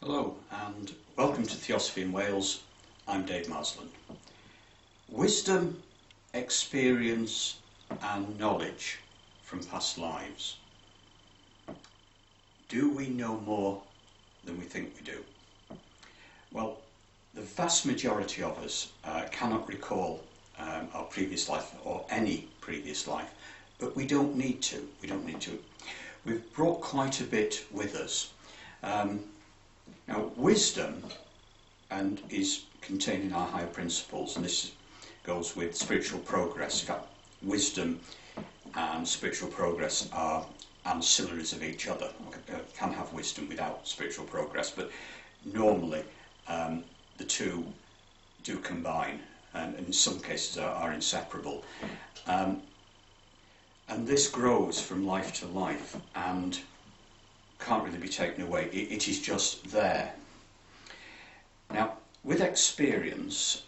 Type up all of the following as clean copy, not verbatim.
Hello and welcome to Theosophy in Wales. I'm Dave Marsland. Wisdom, experience and knowledge from past lives. Do we know more than we think we do? Well, the vast majority of us cannot recall our previous life or any previous life, but we don't need to. We've brought quite a bit with us. Now, wisdom is contained in our higher principles, and this goes with spiritual progress. In fact, wisdom and spiritual progress are ancillaries of each other. You can have wisdom without spiritual progress, but normally the two do combine, and in some cases are inseparable. And this grows from life to life and can't really be taken away. It is just there. Now, with experience,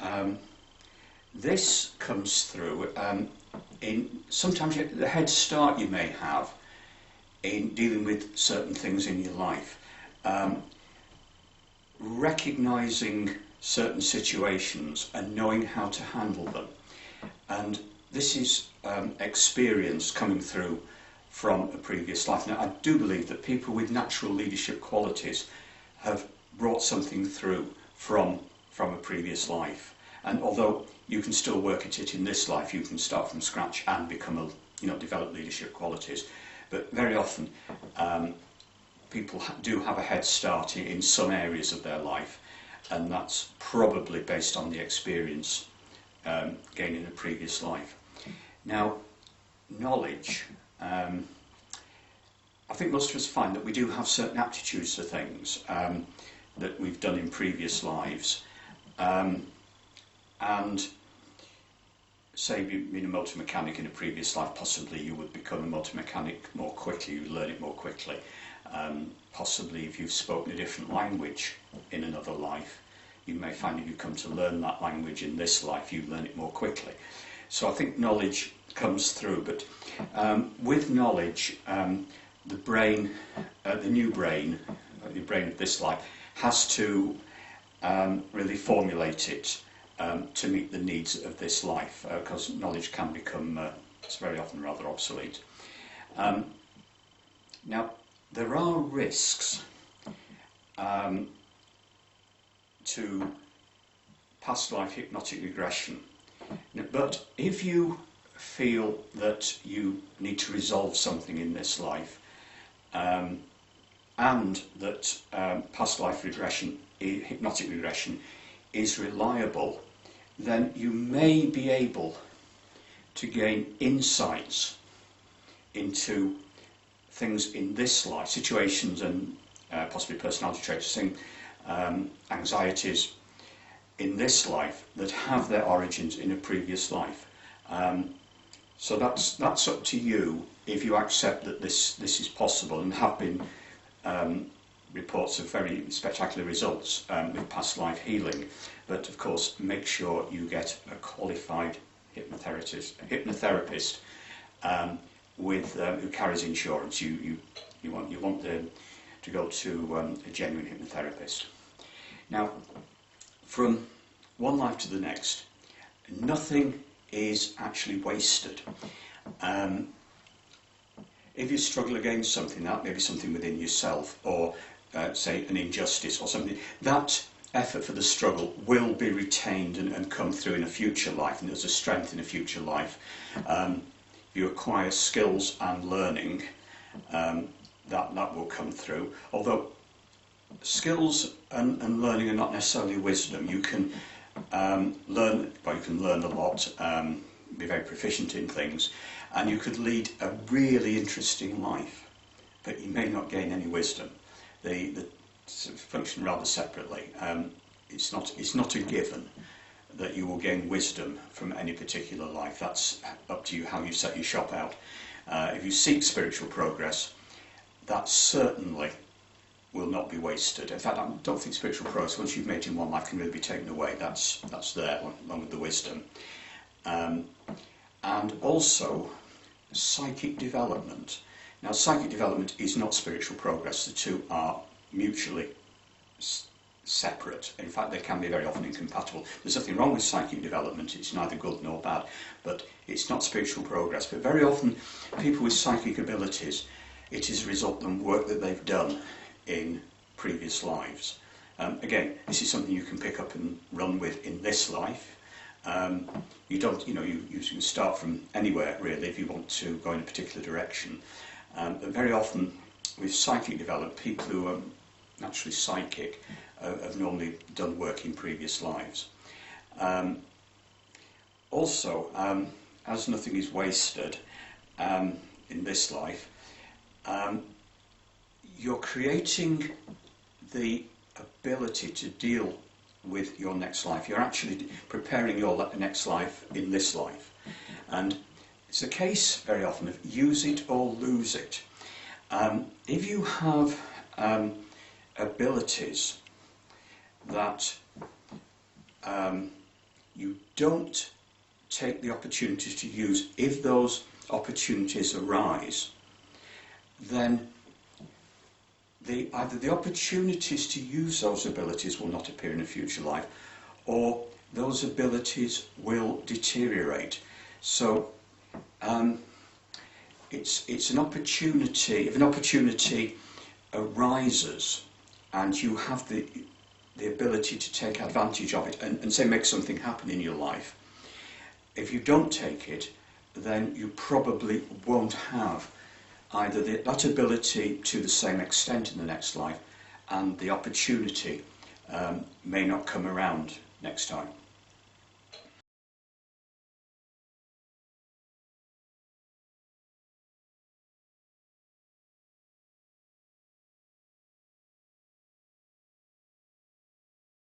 this comes through in sometimes the head start you may have in dealing with certain things in your life, recognising certain situations and knowing how to handle them. And this is experience coming through from a previous life. Now, I do believe that people with natural leadership qualities have brought something through from a previous life. And although you can still work at it in this life, you can start from scratch and become develop leadership qualities. But very often, people do have a head start in some areas of their life, and that's probably based on the experience gained in a previous life. Now, knowledge. I think most of us find that we do have certain aptitudes to things that we've done in previous lives. And say you've been a motor mechanic in a previous life, possibly you would become a motor mechanic more quickly, you learn it more quickly. Possibly if you've spoken a different language in another life, you may find if you come to learn that language in this life, you learn it more quickly. So I think knowledge comes through, but with knowledge, the brain, the new brain, the brain of this life, has to really formulate it to meet the needs of this life, because knowledge can become, it's very often rather obsolete. Now, there are risks to past life hypnotic regression, but if you feel that you need to resolve something in this life, and that past life regression, hypnotic regression, is reliable, then you may be able to gain insights into things in this life, situations and possibly personality traits, anxieties in this life that have their origins in a previous life. So that's up to you if you accept that this is possible, and have been reports of very spectacular results with past life healing. But of course, make sure you get a qualified hypnotherapist who carries insurance. You want to go to a genuine hypnotherapist. Now, from one life to the next, nothing is actually wasted. If you struggle against something, that may be something within yourself, or say an injustice or something, that effort for the struggle will be retained and come through in a future life, and there's a strength in a future life. You acquire skills and learning, that will come through. Although skills and learning are not necessarily wisdom. You can learn a lot, be very proficient in things, and you could lead a really interesting life, but you may not gain any wisdom. They function rather separately. It's not a given that you will gain wisdom from any particular life. That's up to you how you set your shop out. If you seek spiritual progress, that certainly will not be wasted. In fact, I don't think spiritual progress, once you've made it in one life, can really be taken away. That's there, along with the wisdom. And also, psychic development. Now, psychic development is not spiritual progress. The two are mutually separate. In fact, they can be very often incompatible. There's nothing wrong with psychic development, it's neither good nor bad, but it's not spiritual progress. But very often, people with psychic abilities, it is a result of them work that they've done in previous lives. Again, this is something you can pick up and run with in this life. You don't, you can start from anywhere really if you want to go in a particular direction. But very often with psychic development, people who are naturally psychic have normally done work in previous lives. Also, as nothing is wasted in this life, you're creating the ability to deal with your next life. You're actually preparing your next life in this life. And it's a case very often of use it or lose it. If you have abilities that you don't take the opportunities to use, if those opportunities arise, then either the opportunities to use those abilities will not appear in a future life, or those abilities will deteriorate. So it's an opportunity. If an opportunity arises and you have the ability to take advantage of it and say make something happen in your life, if you don't take it, then you probably won't have either that ability to the same extent in the next life, and the opportunity may not come around next time.